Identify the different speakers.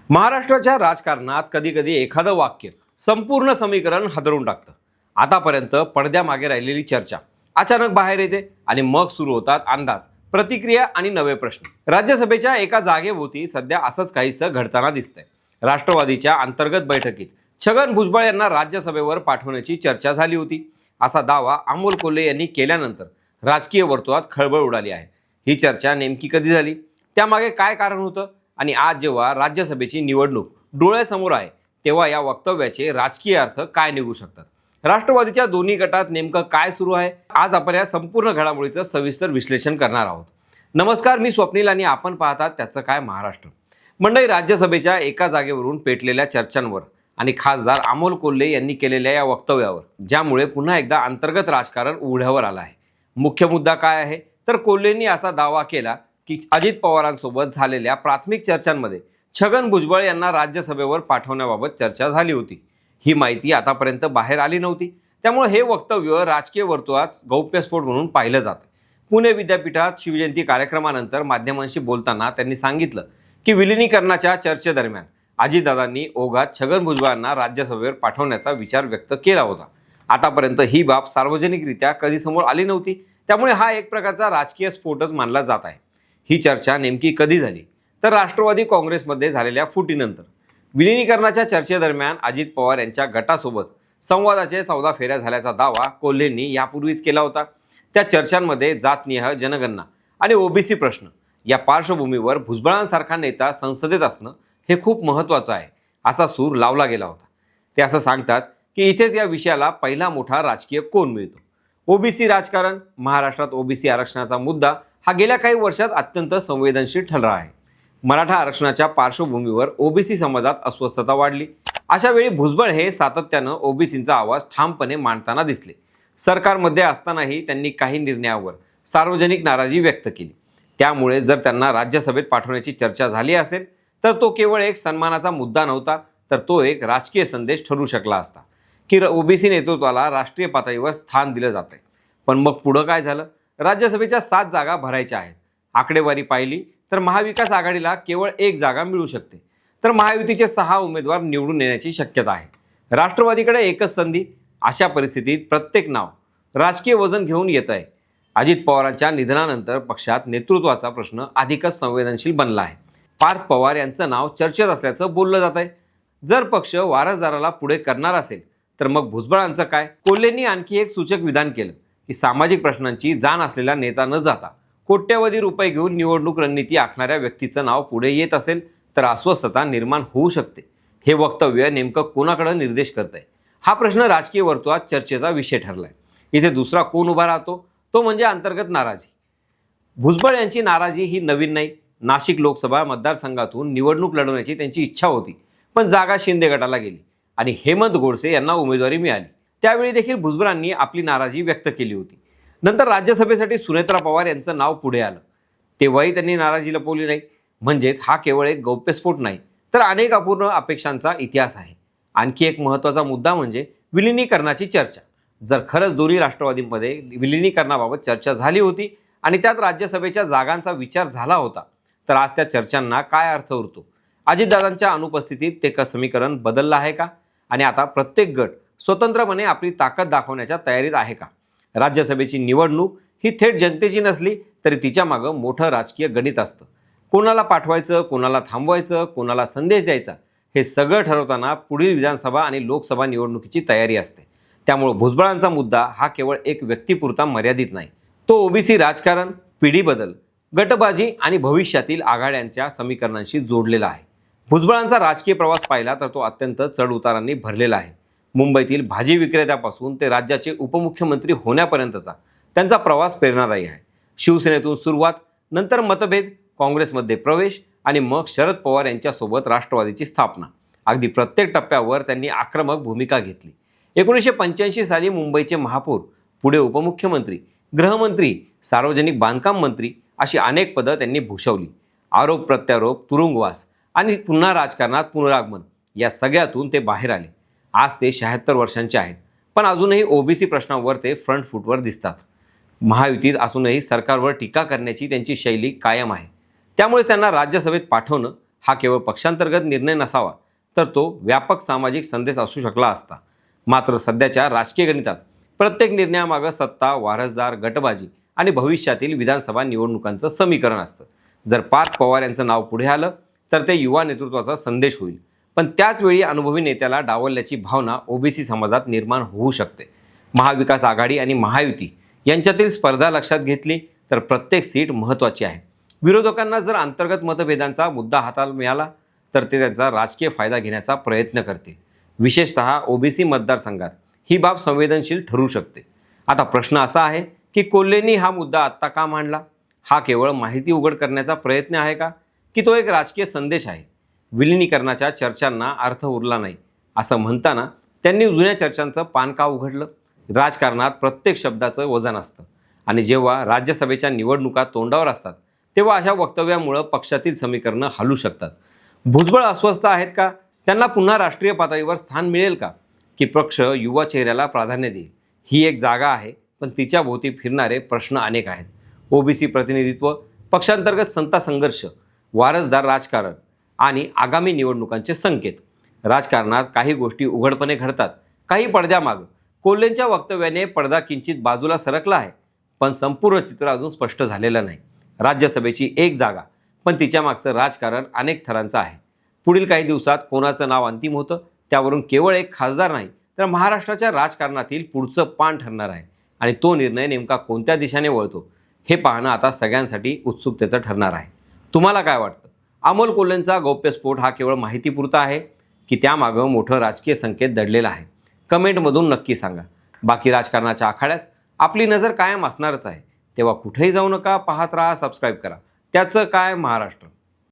Speaker 1: महाराष्ट्राच्या राजकारणात कधी कधी एखादं वाक्य संपूर्ण समीकरण हादरवून टाकतं. आतापर्यंत पडद्यामागे राहिलेली चर्चा अचानक बाहेर येते आणि मग सुरू होतात अंदाज, प्रतिक्रिया आणि नवे प्रश्न. राज्यसभेच्या एका जागेभोवती सध्या असंच काहीसं घडताना दिसतंय. राष्ट्रवादीच्या अंतर्गत बैठकीत छगन भुजबळ यांना राज्यसभेवर पाठवण्याची चर्चा झाली होती, असा दावा अमोल कोल्हे यांनी केल्यानंतर राजकीय वर्तुळात खळबळ उडाली आहे. ही चर्चा नेमकी कधी झाली, त्यामागे काय कारण होतं आणि आज जेव्हा राज्यसभेची निवडणूक डोळ्यासमोर आहे तेव्हा या वक्तव्याचे राजकीय अर्थ काय निघू शकतात, राष्ट्रवादीच्या दोन्ही गटात नेमकं काय सुरू आहे, आज आपण या संपूर्ण घडामोडीचं सविस्तर विश्लेषण करणार आहोत. नमस्कार, मी स्वप्नील आणि आपण पाहतात त्याचं काय महाराष्ट्र. मंडळी, राज्यसभेच्या एका जागेवरून पेटलेल्या चर्चांवर आणि खासदार अमोल कोल्हे यांनी केलेल्या या वक्तव्यावर ज्यामुळे पुन्हा एकदा अंतर्गत राजकारण उघड्यावर आलं आहे. मुख्य मुद्दा काय आहे तर कोल्हेंनी असा दावा केला की अजित पवारांसोबत झालेल्या प्राथमिक चर्चांमध्ये छगन भुजबळ यांना राज्यसभेवर पाठवण्याबाबत चर्चा झाली होती. ही माहिती आतापर्यंत बाहेर आली नव्हती, त्यामुळे हे वक्तव्य राजकीय वर्तुळात गौप्यस्फोट म्हणून पाहिलं जातं. पुणे विद्यापीठात शिवजयंती कार्यक्रमानंतर माध्यमांशी बोलताना त्यांनी सांगितलं की विलिनीकरणाच्या चर्चेदरम्यान अजितदादांनी ओघात छगन भुजबळांना राज्यसभेवर पाठवण्याचा विचार व्यक्त केला होता. आतापर्यंत ही बाब सार्वजनिकरित्या कधी समोर आली नव्हती, त्यामुळे हा एक प्रकारचा राजकीय स्फोटच मानला जात आहे. ही चर्चा नेमकी कधी झाली तर राष्ट्रवादी काँग्रेसमध्ये झालेल्या फुटीनंतर. विलिनीकरणाच्या चर्चेदरम्यान अजित पवार यांच्या गटासोबत संवादाचे 14 फेऱ्या झाल्याचा दावा कोल्हेंनी यापूर्वीच केला होता. त्या चर्चांमध्ये जातनिहाय जनगणना आणि ओबीसी प्रश्न या पार्श्वभूमीवर भुजबळांसारखा नेता संसदेत असणं हे खूप महत्त्वाचं आहे, असा सूर लावला गेला होता. ते असं सांगतात की इथेच या विषयाला पहिला मोठा राजकीय कोन मिळतो. ओबीसी राजकारण. महाराष्ट्रात ओबीसी आरक्षणाचा मुद्दा हा गेल्या काही वर्षात अत्यंत संवेदनशील ठरला आहे. मराठा आरक्षणाच्या पार्श्वभूमीवर ओबीसी समाजात अस्वस्थता वाढली. अशा वेळी भुजबळ हे सातत्यानं ओबीसींचा आवाज ठामपणे मांडताना दिसले. सरकारमध्ये असतानाही त्यांनी काही निर्णयावर सार्वजनिक नाराजी व्यक्त केली. त्यामुळे जर त्यांना राज्यसभेत पाठवण्याची चर्चा झाली असेल तर तो केवळ एक सन्मानाचा मुद्दा नव्हता, तर तो एक राजकीय संदेश ठरू शकला असता की ओबीसी नेतृत्वाला राष्ट्रीय पातळीवर स्थान दिलं जातंय. पण मग पुढं काय झालं? राज्यसभेच्या 7 जागा भरायच्या आहेत. आकडेवारी पाहिली तर महाविकास आघाडीला केवळ 1 जागा मिळू शकते, तर महायुतीचे 6 उमेदवार निवडून येण्याची शक्यता आहे. राष्ट्रवादीकडे एकच संधी. अशा परिस्थितीत प्रत्येक नाव राजकीय वजन घेऊन येत आहे. अजित पवारांच्या निधनानंतर पक्षात नेतृत्वाचा प्रश्न अधिकच संवेदनशील बनला आहे. पार्थ पवार यांचं नाव चर्चेत असल्याचं बोललं जात आहे. जर पक्ष वारसदाराला पुढे करणार असेल तर मग भुजबळांचं काय? कोल्हेंनी आणखी एक सूचक विधान केलं की सामाजिक प्रश्नांची जाण असलेला नेता न जाता कोट्यवधी रुपये घेऊन निवडणूक रणनीती आखणाऱ्या व्यक्तीचं नाव पुढे येत असेल तर अस्वस्थता निर्माण होऊ शकते. हे वक्तव्य नेमकं कोणाकडे निर्देश करतंय? हा प्रश्न राजकीय वर्तुळात चर्चेचा विषय ठरलाय. इथे दुसरा कोण उभा राहतो तो म्हणजे अंतर्गत नाराजी. भुजबळ यांची नाराजी ही नवीन नाही. नाशिक लोकसभा मतदारसंघातून निवडणूक लढवण्याची त्यांची इच्छा होती, पण जागा शिंदे गटाला गेली आणि हेमंत गोडसे यांना उमेदवारी मिळाली. त्यावेळी देखील भुजबळांनी आपली नाराजी व्यक्त केली होती. नंतर राज्यसभेसाठी सुनेत्रा पवार यांचं नाव पुढे आलं, तेव्हाही त्यांनी नाराजी लपवली नाही. म्हणजेच हा केवळ एक गौप्यस्फोट नाही, तर अनेक अपूर्ण अपेक्षांचा इतिहास आहे. आणखी एक महत्त्वाचा मुद्दा म्हणजे विलिनीकरणाची चर्चा. जर खरंच दोन्ही राष्ट्रवादींमध्ये विलिनीकरणाबाबत चर्चा झाली होती आणि त्यात राज्यसभेच्या जागांचा विचार झाला होता, तर आज त्या चर्चांना काय अर्थ उरतो? अजितदादांच्या अनुपस्थितीत ते समीकरण बदललं आहे का? आणि आता प्रत्येक गट स्वतंत्रपणे आपली ताकद दाखवण्याच्या तयारीत आहे का? राज्यसभेची निवडणूक ही थेट जनतेची नसली तरी तिच्या मागं मोठं राजकीय गणित असतं. कोणाला पाठवायचं, कोणाला थांबवायचं, कोणाला संदेश द्यायचा, हे सगळं ठरवताना पुढील विधानसभा आणि लोकसभा निवडणुकीची तयारी असते. त्यामुळे भुजबळांचा मुद्दा हा केवळ एक व्यक्तीपुरता मर्यादित नाही. तो ओबीसी राजकारण, पिढी बदल, गटबाजी आणि भविष्यातील आघाड्यांच्या समीकरणांशी जोडलेला आहे. भुजबळांचा राजकीय प्रवास पाहिला तर तो अत्यंत चढउतारांनी भरलेला आहे. मुंबईतील भाजी विक्रेत्यापासून ते राज्याचे उपमुख्यमंत्री होण्यापर्यंतचा त्यांचा प्रवास प्रेरणादायी आहे. शिवसेनेतून सुरुवात, नंतर मतभेद, काँग्रेसमध्ये प्रवेश आणि मग शरद पवार यांच्यासोबत राष्ट्रवादीची स्थापना. अगदी प्रत्येक टप्प्यावर त्यांनी आक्रमक भूमिका घेतली. 1985 साली मुंबईचे महापौर, पुढे उपमुख्यमंत्री, गृहमंत्री, सार्वजनिक बांधकाम मंत्री अशी अनेक पदं त्यांनी भूषवली. आरोप प्रत्यारोप, तुरुंगवास आणि पुन्हा राजकारणात पुनरागमन या सगळ्यातून ते बाहेर आले. आज ते 76 वर्षांचे आहेत, पण अजूनही ओबीसी प्रश्नांवर ते फ्रंट फूटवर दिसतात. महायुतीत असूनही सरकारवर टीका करण्याची त्यांची शैली कायम आहे. त्यामुळे त्यांना राज्यसभेत पाठवणं हा केवळ पक्षांतर्गत निर्णय नसावा, तर तो व्यापक सामाजिक संदेश असू शकला असता. मात्र सध्याच्या राजकीय गणितात प्रत्येक निर्णयामागं सत्ता, वारसदार, गटबाजी आणि भविष्यातील विधानसभा निवडणुकांचं समीकरण असतं. जर पार्थ पवार यांचं नाव पुढे आलं तर ते युवा नेतृत्वाचा संदेश होईल, पण त्याच वेळी अनुभवी नेत्याला डावलल्याची भावना ओबीसी समाजात निर्माण होऊ शकते. महाविकास आघाडी आणि महायुती यांच्यातील स्पर्धा लक्षात घेतली तर प्रत्येक सीट महत्त्वाची आहे. विरोधकांना जर अंतर्गत मतभेदांचा मुद्दा हाताला मिळाला तर ते त्यांचा राजकीय फायदा घेण्याचा प्रयत्न करतील. विशेषतः ओबीसी मतदारसंघात ही बाब संवेदनशील ठरू शकते. आता प्रश्न असा आहे की कोल्हेंनी हा मुद्दा आत्ता का मांडला? हा केवळ माहिती उघड करण्याचा प्रयत्न आहे का, की तो एक राजकीय संदेश आहे? विलिनीकरणाच्या चर्चांना अर्थ उरला नाही असं म्हणताना त्यांनी जुन्या चर्चांचं पान का उघडलं? राजकारणात प्रत्येक शब्दाचं वजन असतं आणि जेव्हा राज्यसभेच्या निवडणुका तोंडावर असतात तेव्हा अशा वक्तव्यामुळं पक्षातील समीकरणं हलू शकतात. भुजबळ अस्वस्थ आहेत का? त्यांना पुन्हा राष्ट्रीय पातळीवर स्थान मिळेल का? की पक्ष युवा चेहऱ्याला प्राधान्य देईल? ही एक जागा आहे, पण तिच्या भोवती फिरणारे प्रश्न अनेक आहेत. ओबीसी प्रतिनिधित्व, पक्षांतर्गत सत्ता संघर्ष, वारसदार राजकारण आणि आगामी निवडणुकांचे संकेत. राजकारणात काही गोष्टी उघडपणे घडतात, काही पडद्यामागं. कोल्हेंच्या वक्तव्याने पडदा किंचित बाजूला सरकला आहे, पण संपूर्ण चित्र अजून स्पष्ट झालेलं नाही. राज्यसभेची एक जागा, पण तिच्या मागचं राजकारण अनेक थरांचं आहे. पुढील काही दिवसात कोणाचं नाव अंतिम होतं त्यावरून केवळ एक खासदार नाही तर महाराष्ट्राच्या राजकारणातील पुढचं पान ठरणार आहे. आणि तो निर्णय नेमका कोणत्या दिशेने वळतो हे पाहणं आता सगळ्यांसाठी उत्सुकतेचं ठरणार आहे. तुम्हाला काय वाटतं? अमोल कोल्हेंचा गौप्यस्फोट हा केवळ माहितीपुरता आहे की त्यामागं मोठं राजकीय संकेत दडलेला आहे? कमेंटमधून नक्की सांगा. बाकी राजकारणाच्या आखाड्यात आपली नजर कायम असणारच आहे. तेव्हा कुठेही जाऊ नका, पाहत राहा, सबस्क्राईब करा. त्याचं काय महाराष्ट्र.